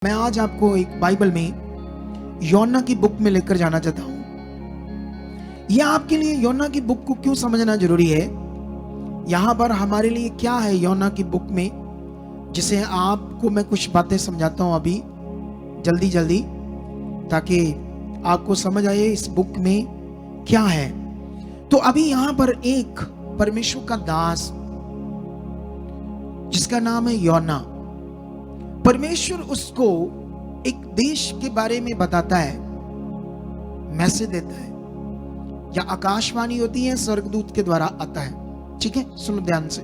मैं आज आपको एक बाइबल में योना की बुक में लेकर जाना चाहता हूं। यह आपके लिए योना की बुक को क्यों समझना जरूरी है, यहां पर हमारे लिए क्या है योना की बुक में, जिसे आपको मैं कुछ बातें समझाता हूं अभी जल्दी ताकि आपको समझ आए इस बुक में क्या है। तो अभी यहां पर एक परमेश्वर का दास जिसका नाम है योना, परमेश्वर उसको एक देश के बारे में बताता है, मैसेज देता है, या आकाशवाणी होती है, स्वर्गदूत के द्वारा आता है। ठीक है, सुनो ध्यान से।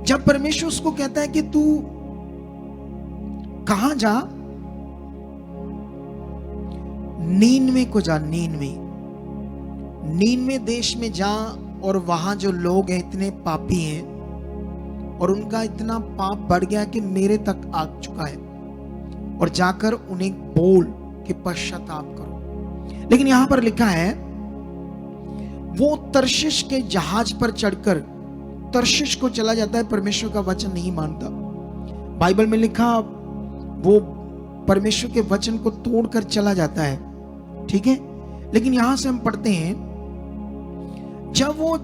जब परमेश्वर उसको कहता है कि तू कहां जा, नीनवे को जा, नीनवे देश में जा, और वहां जो लोग हैं इतने पापी हैं और उनका इतना पाप बढ़ गया कि मेरे तक आ चुका है, और जाकर उन्हें बोल कि पश्चाताप करो। लेकिन यहां पर लिखा है वो तर्शिश के जहाज पर चढ़कर तर्शिश को चला जाता है, परमेश्वर का वचन नहीं मानता। बाइबल में लिखा वो परमेश्वर के वचन को तोड़कर चला जाता है। ठीक है, लेकिन यहां से हम पढ़ते हैं जब वो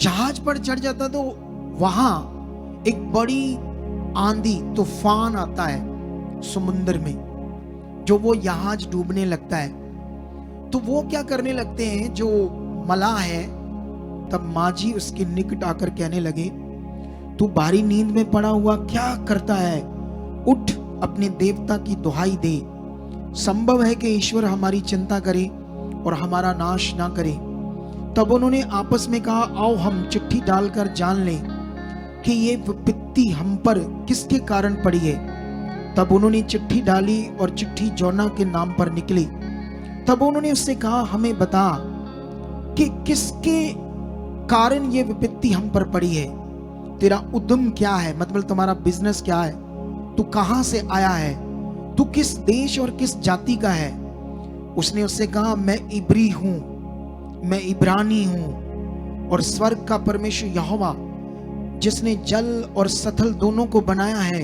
जहाज पर चढ़ जाता तो वहां एक बड़ी आंधी तूफान आता है समुद्र में, जो वो जहाज डूबने लगता है। तो वो क्या करने लगते हैं, जो मलाह है, तब माझी उसके निकट आकर कहने लगे, तू भारी नींद में पड़ा हुआ क्या करता है, उठ अपने देवता की दुहाई दे। संभव है कि ईश्वर हमारी चिंता करे और हमारा नाश ना करे। तब उन्होंने आपस में कहा, आओ हम चिट्ठी डालकर जान लें कि ये विपत्ति हम पर किसके कारण पड़ी है। तब उन्होंने चिट्ठी डाली और चिट्ठी जोना के नाम पर निकली। तब उन्होंने उससे कहा, हमें बता कि किसके कारण ये विपत्ति हम पर पड़ी है। तेरा उद्यम क्या है, मतलब तुम्हारा बिजनेस क्या है, तू कहां से आया है, तू किस देश और किस जाति का है। उसने उससे कहा, मैं इब्री हूं, मैं इब्रानी हूं, और स्वर्ग का परमेश्वर यहोवा जिसने जल और सथल दोनों को बनाया है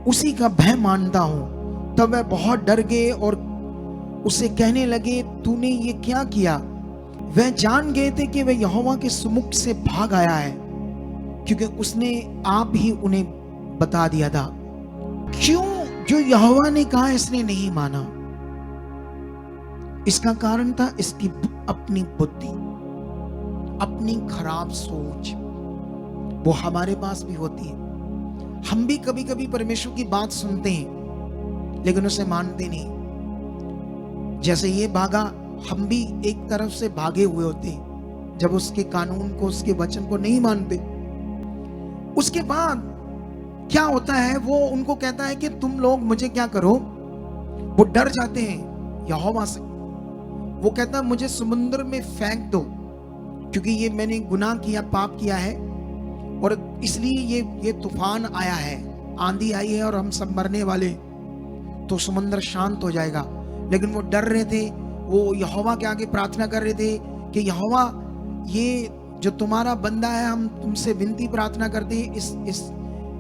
उसी का भय मानता हूं। तब वह बहुत डर गए और उसे कहने लगे, तूने ये क्या किया। वह जान गए थे कि वह यहोवा के सुमुख से भाग आया है, क्योंकि उसने आप ही उन्हें बता दिया था। क्यों जो यहोवा ने कहा इसने नहीं माना। इसका कारण था इसकी अपनी बुद्धि, अपनी खराब सोच। वो हमारे पास भी होती है। हम भी कभी कभी परमेश्वर की बात सुनते हैं लेकिन उसे मानते नहीं। जैसे ये भागा, हम भी एक तरफ से भागे हुए होते हैं जब उसके कानून को, उसके वचन को नहीं मानते। उसके बाद क्या होता है, वो उनको कहता है कि तुम लोग मुझे क्या करो। वो डर जाते हैं यहोवा से। वो कहता है मुझे समुद्र में फेंक दो, क्योंकि ये मैंने गुनाह किया, पाप किया है, और इसलिए ये तूफान आया है, आंधी आई है और हम सब मरने वाले, तो समुद्र शांत हो जाएगा। लेकिन वो डर रहे थे। वो यहोवा के आगे प्रार्थना कर रहे थे कि यहोवा, ये जो तुम्हारा बंदा है, हम तुमसे विनती प्रार्थना करते हैं,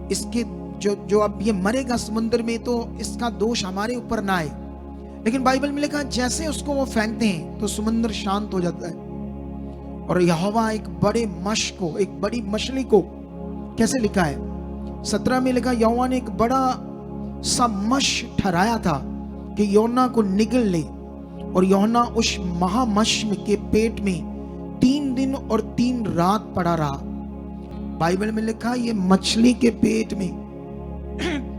इसके जो अब ये मरेगा समुद्र में, तो इसका दोष हमारे ऊपर ना आए। लेकिन बाइबल में लिखा, जैसे उसको वो फेंकते हैं तो समुद्र शांत हो जाता है, और यहोवा एक बड़े मश को, एक बड़ी मछली को, कैसे लिखा है 17 में लिखा, यहोवा ने एक बड़ा सा मश ठहराया था कि योना को निगल ले, और योना उस महामश के पेट में 3 दिन और 3 रात पड़ा रहा। बाइबल में लिखा, ये मछली के पेट में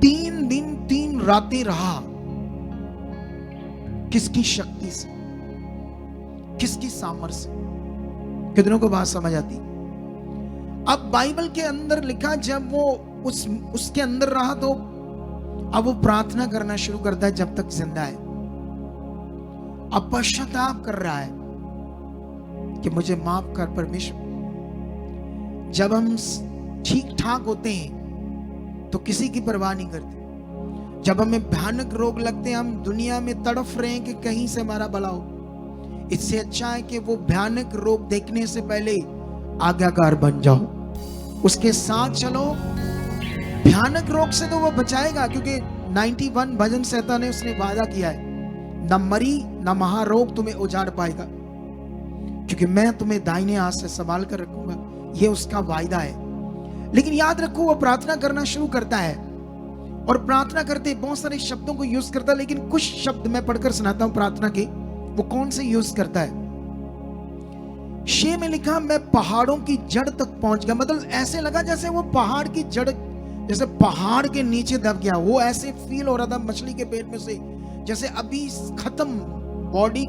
3 दिन 3 रातें रहा। किसकी शक्ति से, किसकी सामर्थ्य से। कितनों को बात समझ आती। अब बाइबल के अंदर लिखा, जब वो उसके अंदर रहा तो अब वो प्रार्थना करना शुरू करता है जब तक जिंदा है। अब पश्चाताप कर रहा है कि मुझे माफ कर परमेश्वर। जब हम ठीक ठाक होते हैं तो किसी की परवाह नहीं करते। जब हमें भयानक रोग लगते हैं, हम दुनिया में तड़फ रहे हैं कि कहीं से हमारा भला हो। इससे अच्छा है कि वो भयानक रोग देखने से पहले आज्ञाकार बन जाओ, उसके साथ चलो, भयानक रोग से तो वो बचाएगा, क्योंकि 91 भजन संहिता ने उसने वादा किया है, न मरी न महारोग तुम्हें उजाड़ पाएगा, क्योंकि मैं तुम्हें दाहिने हाथ से संभाल कर रखूंगा। ये उसका वायदा है। लेकिन याद रखो, वो प्रार्थना करना शुरू करता है और प्रार्थना करते बहुत सारे शब्दों को यूज करता है, लेकिन कुछ शब्द मैं पढ़कर सुनाता हूं प्रार्थना के। वो कौन से यूज करता है? 6 में लिखा, मैं पहाड़ों की जड़ तक पहुंच गया। मतलब ऐसे लगा जैसे वो पहाड़ की जड़, जैसे पहाड़ के नीचे दब गया। वो ऐसे फील हो रहा था मछली के पेट में से, जैसे अभी खत्म, बॉडी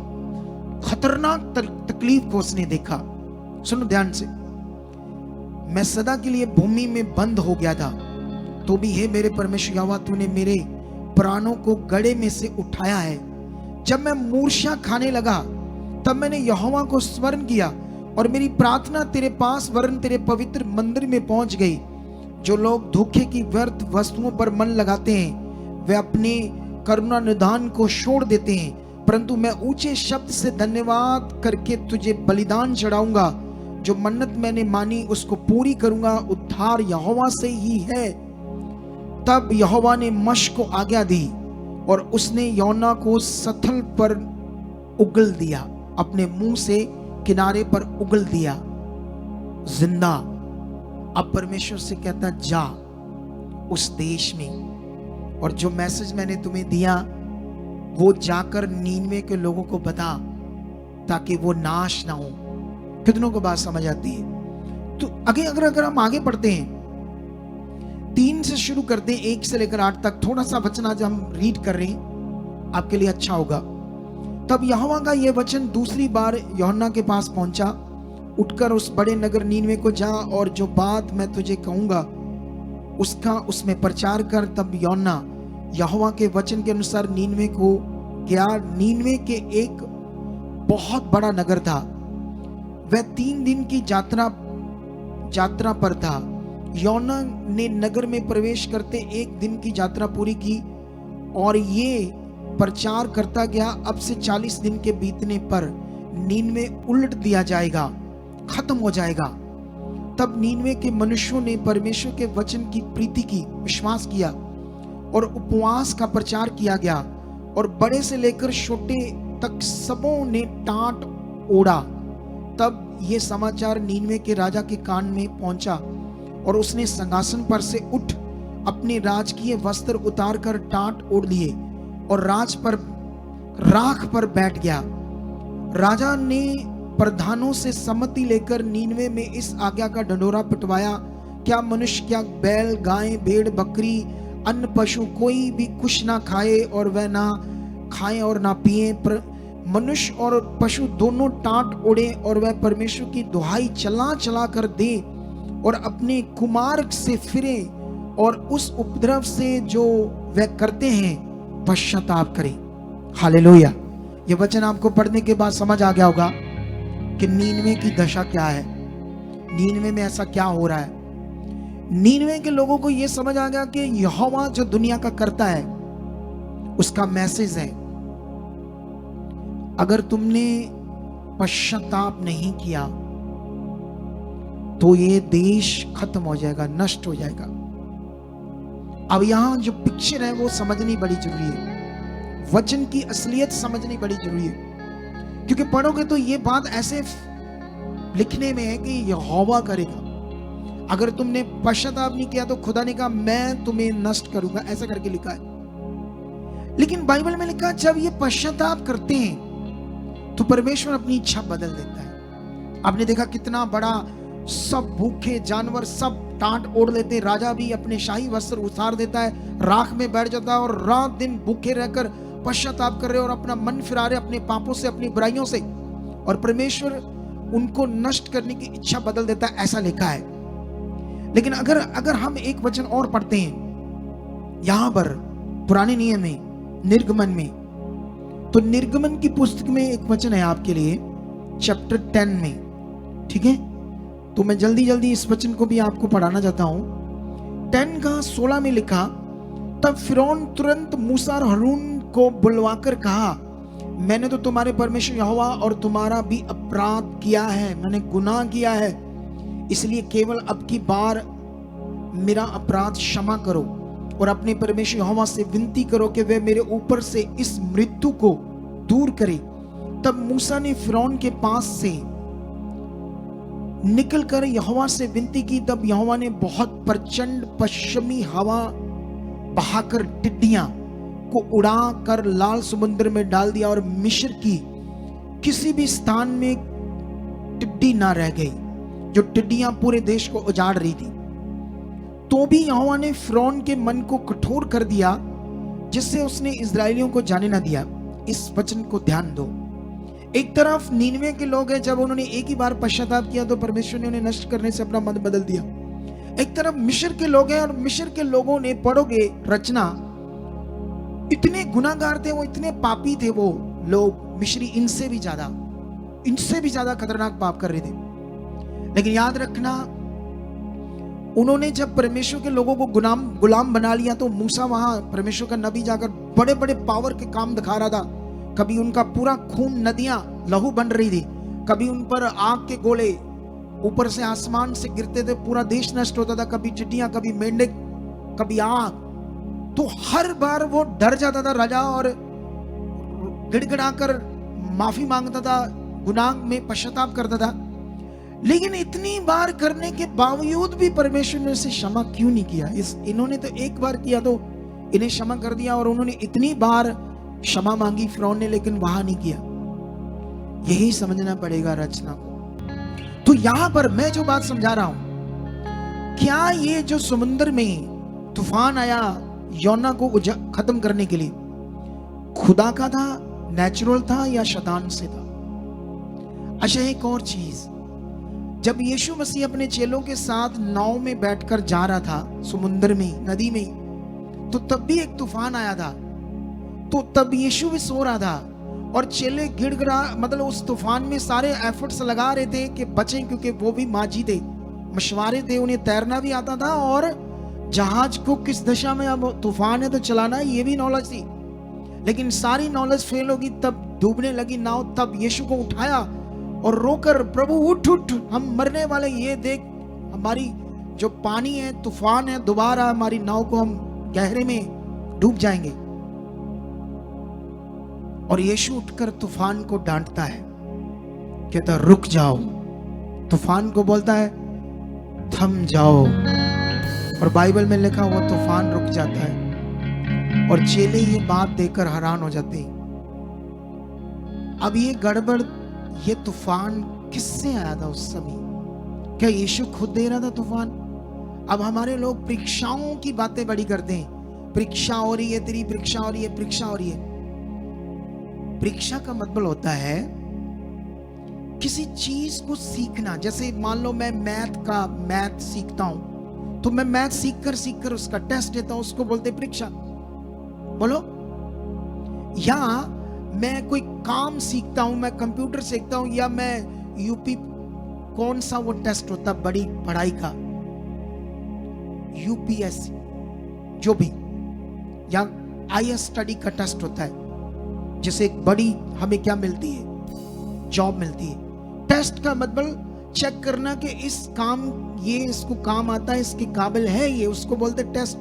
खतरनाक तकलीफ को उसने देखा। सुनो ध्यान से, मैं सदा के लिए भूमि में बंद हो गया था, तो भी हे मेरे परमेश्वर यहोवा, तूने मेरे प्राणों को गड्ढे में से उठाया है। जब मैं मूर्छा खाने लगा, तब मैंने यहोवा को स्मरण किया और मेरी प्रार्थना तेरे पास वरन तेरे पवित्र मंदिर में पहुंच गई। जो लोग धोखे की व्यर्थ वस्तुओं पर मन लगाते हैं, वे अपने करुणा निदान को छोड़ देते हैं, परंतु मैं ऊंचे शब्द से धन्यवाद करके तुझे बलिदान चढ़ाऊंगा। जो मन्नत मैंने मानी उसको पूरी करूंगा। उद्धार यहोवा से ही है। तब यहोवा ने मश को आज्ञा दी और उसने योना को सथल पर उगल दिया, अपने मुंह से किनारे पर उगल दिया जिंदा। अब परमेश्वर से कहता, जा उस देश में, और जो मैसेज मैंने तुम्हें दिया वो जाकर नीनवे के लोगों को बता, ताकि वो नाश ना हो। कितनों को बात समझ आती है? तो अगर हम आगे पढ़ते हैं, 3 से शुरू करते हैं, 1 से लेकर 8 तक। थोड़ा सा वचन आज हम रीड कर रहे हैं, आपके लिए अच्छा होगा। तब यहोवा का यह वचन दूसरी बार यूहन्ना के पास पहुंचा, उठकर उस बड़े नगर नीनवे को जा और जो बात मैं तुझे कहूंगा उसका उसमें प्रचार कर। तब यूहन्ना यहोवा के वचन के अनुसार नीनवे को गया। नीनवे के एक बहुत बड़ा नगर था, वह 3 दिन की यात्रा पर था। यूहन्ना ने नगर में प्रवेश करते 1 दिन की यात्रा पूरी की और ये प्रचार करता गया, अब से 40 दिन के बीतने पर नीनवे उलट दिया जाएगा, खत्म हो जाएगा। तब नीनवे के मनुष्यों ने परमेश्वर के वचन की प्रीति की, विश्वास किया और उपवास का प्रचार किया गया, और बड़े से लेकर छोटे तक सबों ने टाट ओढ़ा। तब ये समाचार नीनवे के राजा के कान में पहुंचा और उसने सिंहासन पर से उठ अपने राजकीय वस्त्र उतार कर टाट ओढ़ लिए और राख पर बैठ गया। राजा ने प्रधानों से सम्मति लेकर नीनवे में इस आज्ञा का ढंढोरा पिटवाया, क्या मनुष्य, क्या बैल, गाय, भेड़, बकरी, अन्य पशु कोई भी कुछ ना खाए और वह ना खाएं और ना पिए। मनुष्य और पशु दोनों टाट ओढ़े और वह परमेश्वर की दुहाई चला चला कर दे और अपने कुमार्ग से फिरे और उस उपद्रव से जो वह करते हैं पश्चाताप करें। हालेलुया। ये वचन आपको पढ़ने के बाद समझ आ गया होगा कि नीनवे की दशा क्या है, नीनवे में ऐसा क्या हो रहा है। नीनवे के लोगों को यह समझ आ गया कि यहोवा जो दुनिया का करता है उसका मैसेज है, अगर तुमने पश्चाताप नहीं किया तो ये देश खत्म हो जाएगा, नष्ट हो जाएगा। अब यहां जो पिक्चर है वो समझनी बड़ी जरूरी है, वचन की असलियत समझनी बड़ी जरूरी है, क्योंकि पढ़ोगे तो ये बात ऐसे लिखने में है कि यहोवा करेगा। अगर तुमने पश्चाताप नहीं किया तो खुदा ने कहा मैं तुम्हें नष्ट करूंगा, ऐसा करके लिखा है। लेकिन बाइबल में लिखा जब ये पश्चाताप करते हैं तो परमेश्वर अपनी इच्छा बदल देता है। आपने देखा कितना बड़ा, सब भूखे जानवर सब टाट ओढ़ लेते, राजा भी अपने शाही वस्त्र उतार देता है, राख में बैठ जाता है और रात दिन भूखे रहकर पश्चाताप कर रहे और अपना मन फिरा रहे अपने पापों से, अपनी बुराइयों से, और परमेश्वर उनको नष्ट करने की इच्छा बदल देता है, ऐसा लिखा है। लेकिन अगर हम एक वचन और पढ़ते हैं यहां पर पुराने नियम में, निर्गमन में, तो निर्गमन की पुस्तक में एक वचन है आपके लिए, चैप्टर 10 में, ठीक है। तो मैं जल्दी इस वचन को भी आपको पढ़ाना चाहता हूं। 10 का 16 में लिखा, तब फिरौन तुरंत मूसा और हारून को बुलवाकर कहा, मैंने तो तुम्हारे परमेश्वर यहोवा और तुम्हारा भी अपराध किया है, मैंने गुनाह किया है, इसलिए केवल अब की बार मेरा अपराध क्षमा करो और अपने परमेश्वर यहोवा से विनती करो कि वह मेरे ऊपर से इस मृत्यु को दूर करे। तब मूसा ने फिरौन के पास से निकलकर यहोवा से विनती की। तब यहोवा ने बहुत प्रचंड पश्चिमी हवा बहाकर टिड्डियां को उड़ा कर लाल समुद्र में डाल दिया और मिस्र की किसी भी स्थान में टिड्डी ना रह गई, जो टिड्डियां पूरे देश को उजाड़ रही थी। तो भी यहोवा ने फिरौन के मन को कठोर कर दिया, जिससे उसने इस्राएलियों को जाने ना दिया। इस वचन को ध्यान दो। एक तरफ नीनवे के लोग हैं, जब उन्होंने एक ही बार पश्चाताप किया तो परमेश्वर ने उन्हें नष्ट करने से अपना मन बदल दिया। एक तरफ मिस्र के लोग हैं, और मिस्र के लोगों ने, पढ़ोगे रचना, इतने गुनाहगार थे, वो इतने पापी थे, वो लोग मिस्री इनसे भी ज्यादा खतरनाक पाप कर रहे थे। लेकिन याद रखना, उन्होंने जब परमेश्वर के लोगों को गुलाम बना लिया तो मूसा वहां परमेश्वर का नबी जाकर बड़े बड़े पावर के काम दिखा रहा था। कभी उनका पूरा खून, नदियां लहू बन रही थी, कभी उन पर आग के गोले ऊपर से आसमान से गिरते थे, पूरा देश नष्ट होता था। कभी टिड्डियां, कभी मेंढक, कभी आग। तो हर बार वो डर जाता था राजा और गिड़गिड़ाकर माफी मांगता था, गुनाह में पश्चाताप करता था। लेकिन इतनी बार करने के बावजूद भी परमेश्वर ने उसे क्षमा क्यों नहीं किया? इन्होंने तो एक बार किया तो इन्हें क्षमा कर दिया, और उन्होंने इतनी बार क्षमा मांगी फिरौन ने, लेकिन वहां नहीं किया। यही समझना पड़ेगा रचना को। तो यहां पर मैं जो बात समझा रहा हूं, क्या ये जो समुद्र में तूफान आया योना को खत्म करने के लिए, खुदा का था, नेचुरल था, या शैतान से था? अच्छा, एक और चीज, जब यीशु मसीह अपने चेलों के साथ नाव में बैठकर जा रहा था समुद्र में, नदी में, तो तब भी एक तूफान आया था। तो तब यीशु भी सो रहा था और चेले गिड़गिड़ा, मतलब उस तूफान में सारे एफर्ट्स लगा रहे थे कि बचें, क्योंकि वो भी माजी थे, मशवारे थे, उन्हें तैरना भी आता था और जहाज को किस दिशा में अब तूफान है तो चलाना है, ये भी नॉलेज थी। लेकिन सारी नॉलेज फेल होगी, तब डूबने लगी नाव। तब यीशु को उठाया और रोकर, प्रभु उठ उठ, हम मरने वाले, ये देख हमारी जो पानी है, तूफान है, दोबारा हमारी नाव को, हम गहरे में डूब जाएंगे। और यीशु उठकर तूफान को डांटता है, कहता है रुक जाओ। तूफान को बोलता है थम जाओ, और बाइबल में लिखा हुआ तूफान रुक जाता है। और चेले ये बात देखकर हैरान हो जाते हैं। अब ये गड़बड़, ये तूफान किससे आया था उस समय? क्या यीशु खुद दे रहा था तूफान? अब हमारे लोग परीक्षाओं की बातें बड़ी करते हैं, परीक्षा हो रही है, तेरी परीक्षा हो रही है, परीक्षा हो रही है। परीक्षा का मतलब होता है किसी चीज को सीखना। जैसे मान लो मैं मैथ सीखता हूं, तो मैं मैथ सीख कर उसका टेस्ट देता हूं, उसको बोलते परीक्षा। बोलो। या मैं कोई काम सीखता हूं, मैं कंप्यूटर सीखता हूं, या मैं यूपी, कौन सा वो टेस्ट होता बड़ी पढ़ाई का, यूपीएससी जो भी, या आईएएस स्टडी का टेस्ट होता है, जिसे एक बड़ी हमें क्या मिलती है, जॉब मिलती है। टेस्ट का मतलब चेक करना कि इस काम, ये इसको काम आता है, इसके काबिल है ये, उसको बोलते टेस्ट।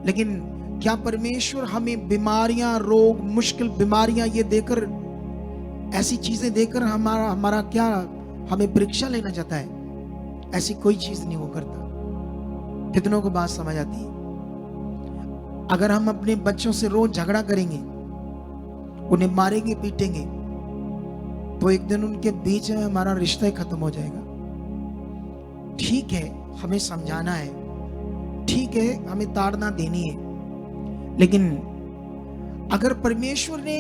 लेकिन क्या परमेश्वर हमें बीमारियां, रोग, मुश्किल बीमारियां ये देकर, ऐसी चीजें देकर हमारा क्या, हमें परीक्षा लेना चाहता है? ऐसी कोई चीज नहीं वो करता। कितनों को बात समझ आती है? अगर हम अपने बच्चों से रोज झगड़ा करेंगे, उन्हें मारेंगे, पीटेंगे, तो एक दिन उनके बीच में हमारा रिश्ता ही खत्म हो जाएगा। ठीक है, हमें समझाना है, ठीक है, हमें ताड़ना देनी है, लेकिन अगर परमेश्वर ने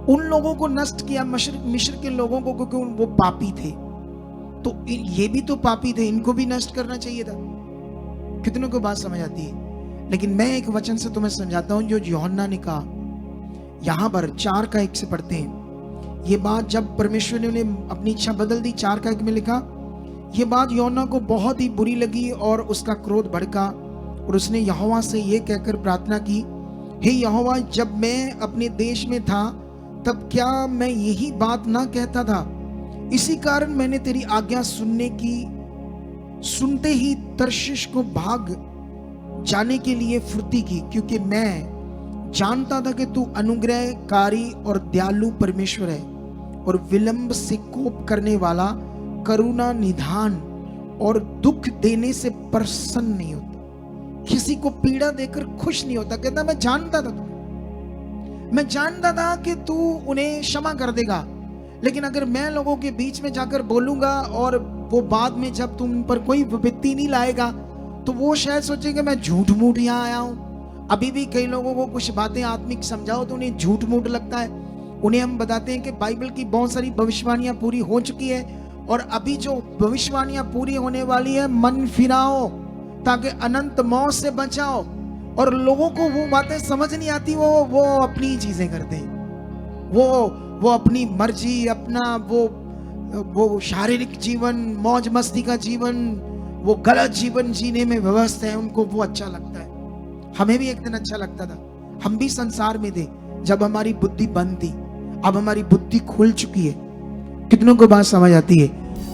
उन लोगों को नष्ट किया, मिस्र के लोगों को, क्योंकि वो पापी थे, तो ये भी तो पापी थे, इनको भी नष्ट करना चाहिए था। कितनों को बात समझ आती है? लेकिन मैं एक वचन से तुम्हें समझाता हूं, जो यूहन्ना ने कहा, यहां पर 4:1 से पढ़ते हैं। ये बात जब परमेश्वर ने उन्हें अपनी इच्छा बदल दी, 4:1 में लिखा, ये बात यूहन्ना को बहुत ही बुरी लगी और उसका क्रोध भड़का, और उसने यहोवा से ये कहकर प्रार्थना की, हे यहोवा, जब मैं अपने देश में था तब क्या मैं यही बात ना कहता था? इसी कारण मैंने तेरी आज्ञा सुनने की सुनते ही तर्शीश को भाग जाने के लिए फुर्ती की, क्योंकि मैं जानता था कि तू अनुग्रहकारी और दयालु परमेश्वर है और विलंब से कोप करने वाला, करुणा निधान और दुख देने से प्रसन्न नहीं होता, किसी को पीड़ा देकर खुश नहीं होता। कहता मैं जानता था, मैं जानता था कि तू उन्हें क्षमा कर देगा, लेकिन अगर मैं लोगों के बीच में जाकर बोलूंगा और वो बाद में जब तुम पर कोई विपत्ति नहीं लाएगा तो वो शायद सोचेंगे मैं झूठ मूठ यहाँ आया हूँ। अभी भी कई लोगों को कुछ बातें आत्मिक समझाओ तो उन्हें झूठ मूठ लगता है। उन्हें हम बताते हैं कि बाइबल की बहुत सारी भविष्यवाणियां पूरी हो चुकी है और अभी जो भविष्यवाणियां पूरी होने वाली है, मन फिराओ ताकि अनंत मौत से बचाओ। और लोगों को वो बातें समझ नहीं आती, वो अपनी चीजें करते हैं, वो अपनी मर्जी, अपना वो शारीरिक जीवन, मौज मस्ती का जीवन, वो गलत जीवन जीने में व्यस्त है, उनको वो अच्छा लगता है। हमें भी एक दिन अच्छा लगता था, हम भी संसार में थे जब हमारी बुद्धि बंद थी, अब हमारी बुद्धि खुल चुकी है। कितनों को बात समझ आती है?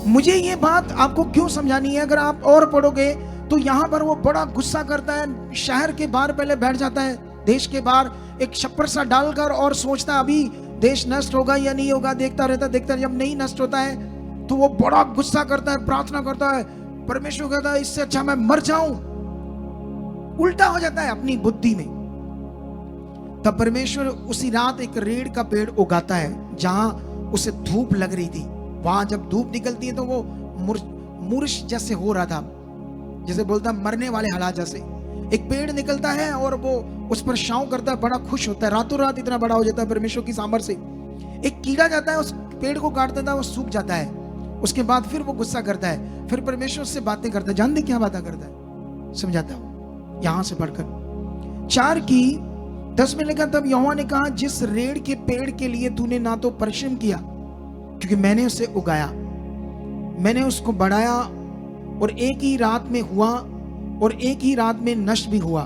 मुझे ये बात आपको क्यों समझानी है, अगर आप और पढ़ोगे तो यहाँ पर वो बड़ा गुस्सा करता है, शहर के बाहर पहले बैठ जाता है, देश के बाहर एक छप्पर सा डालकर और सोचता है अभी देश नष्ट होगा या नहीं होगा, देखता रहता, जब नहीं नष्ट होता है तो वो बड़ा गुस्सा करता है, प्रार्थना करता है, परमेश्वर कहता है इससे अच्छा मैं मर जाऊं। उल्टा हो जाता है अपनी बुद्धि में। तब परमेश्वर उसी रात एक रेड़ का पेड़ उगाता है जहां उसे धूप लग रही थी। वहां जब धूप निकलती है तो वो मूर्छ जैसे हो रहा था, जैसे बोलता मरने वाले हालात जैसे। एक पेड़ निकलता है और वो उस पर छांव करता है, बड़ा खुश होता है, रातों रात इतना बड़ा हो जाता है परमेश्वर की सामर्थ्य से। एक कीड़ा जाता है, उस पेड़ को काट देता है, वो सूख जाता है। उसके बाद फिर वो गुस्सा करता है, फिर परमेश्वर से बातें करता है। जानते क्या बातें करता है? समझाता हूं यहां से पढ़कर 4:10 में लिखा, तब यहोवा ने कहा जिस रेड़ के पेड़ के लिए तूने ना तो परिश्रम किया, क्योंकि मैंने उसे उगाया, मैंने उसको बढ़ाया और एक ही रात में हुआ और एक ही रात में नष्ट भी हुआ,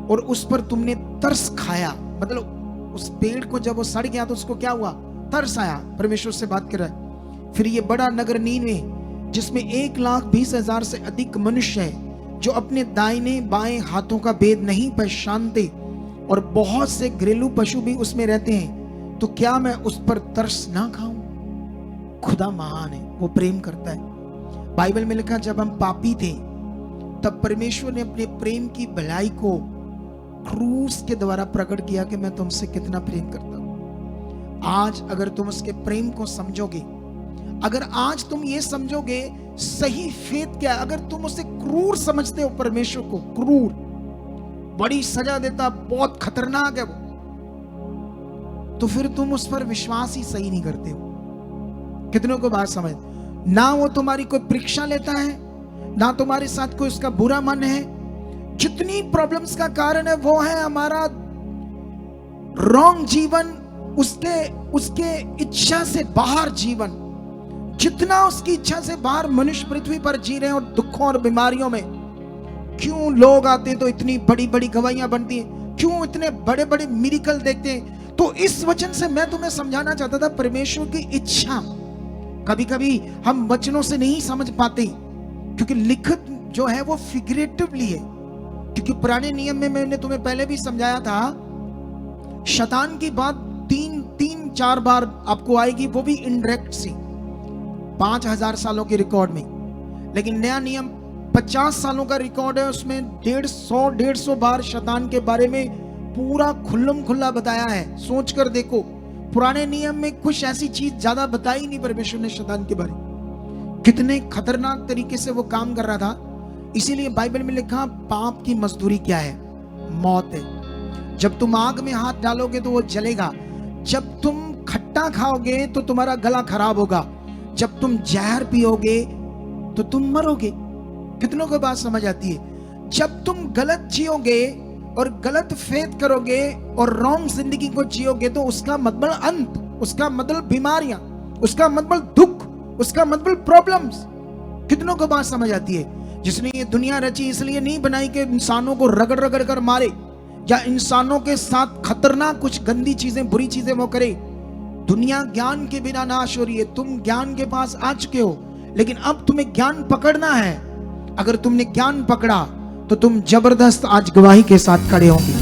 और उस पर तुमने तरस खाया। मतलब उस पेड़ को जब वो सड़ गया तो उसको क्या हुआ? तरस आया। परमेश्वर से बात कर रहा है। फिर ये बड़ा नगर नीनवे, जिसमें 1,20,000 से अधिक मनुष्य है, जो अपने दाहिने बाएं हाथों का भेद नहीं पहचानते, और बहुत से घरेलू पशु भी उसमें रहते हैं, तो क्या मैं उस पर तरस ना खाऊं? खुदा महान है, वो प्रेम करता है। बाइबल में लिखा जब हम पापी थे तब परमेश्वर ने अपने प्रेम की भलाई को क्रूस के द्वारा प्रकट किया कि मैं तुमसे कितना प्रेम करता हूं। आज अगर तुम उसके प्रेम को समझोगे, अगर आज तुम ये समझोगे सही फेथ क्या है, अगर तुम उसे क्रूर समझते हो, परमेश्वर को क्रूर, बड़ी सजा देता, बहुत खतरनाक है वो, तो फिर तुम उस पर विश्वास ही सही नहीं करते हो। कितनों को बात समझ? ना वो तुम्हारी कोई परीक्षा लेता है, ना तुम्हारे साथ कोई उसका बुरा मन है। जितनी प्रॉब्लम्स का कारण है वो है हमारा रॉन्ग जीवन, उसके इच्छा से बाहर जीवन। जितना उसकी इच्छा से बाहर मनुष्य पृथ्वी पर जी रहे हैं, और दुखों और बीमारियों में क्यों लोग आते हैं तो इतनी बड़ी बड़ी गवाहियां बनती हैं, क्यों इतने बड़े बड़े मिरेकल देखते हैं। तो इस वचन से मैं तुम्हें समझाना चाहता था परमेश्वर की इच्छा। कभी कभी हम वचनों से नहीं समझ पाते, क्योंकि लिखित जो है वो फिगरेटिवली है। क्योंकि पुराने नियम में मैंने तुम्हें पहले भी समझाया था, शैतान की बात 3-4 बार आपको आएगी, वो भी इनडायरेक्ट सी, 5,000 सालों के रिकॉर्ड में। लेकिन नया नियम 50 सालों का रिकॉर्ड है, उसमें 150 बार शैतान के बारे में पूरा खुल्लम खुल्ला बताया है। सोच कर देखो, पुराने नियम में कुछ ऐसी चीज ज्यादा बताई नहीं परमेश्वर ने शैतान के बारे में, कितने खतरनाक तरीके से वो काम कर रहा था। इसीलिए बाइबल में लिखा पाप की मजदूरी क्या है? मौत है। जब तुम आग में हाथ डालोगे तो वो जलेगा, जब तुम खट्टा खाओगे तो तुम्हारा गला खराब होगा, जब तुम जहर पियोगे तो तुम मरोगे। कितनों को बात समझ आती है? जब तुम गलत जियोगे और गलत फेथ करोगे और रॉन्ग जिंदगी को जियोगे तो उसका मतलब अंत, उसका मतलब बीमारियां, उसका मतलब दुख, उसका मतलब प्रॉब्लम्स। कितनों को बात समझ आती है? जिसने ये दुनिया रची इसलिए नहीं बनाई कि इंसानों को रगड़ रगड़ कर मारे, या इंसानों के साथ खतरनाक कुछ गंदी चीजें, बुरी चीजें वो करे। दुनिया ज्ञान के बिना नाश हो रही है। तुम ज्ञान के पास आ चुके हो, लेकिन अब तुम्हें ज्ञान पकड़ना है। अगर तुमने ज्ञान पकड़ा तो तुम जबरदस्त आज गवाही के साथ खड़े होंगे।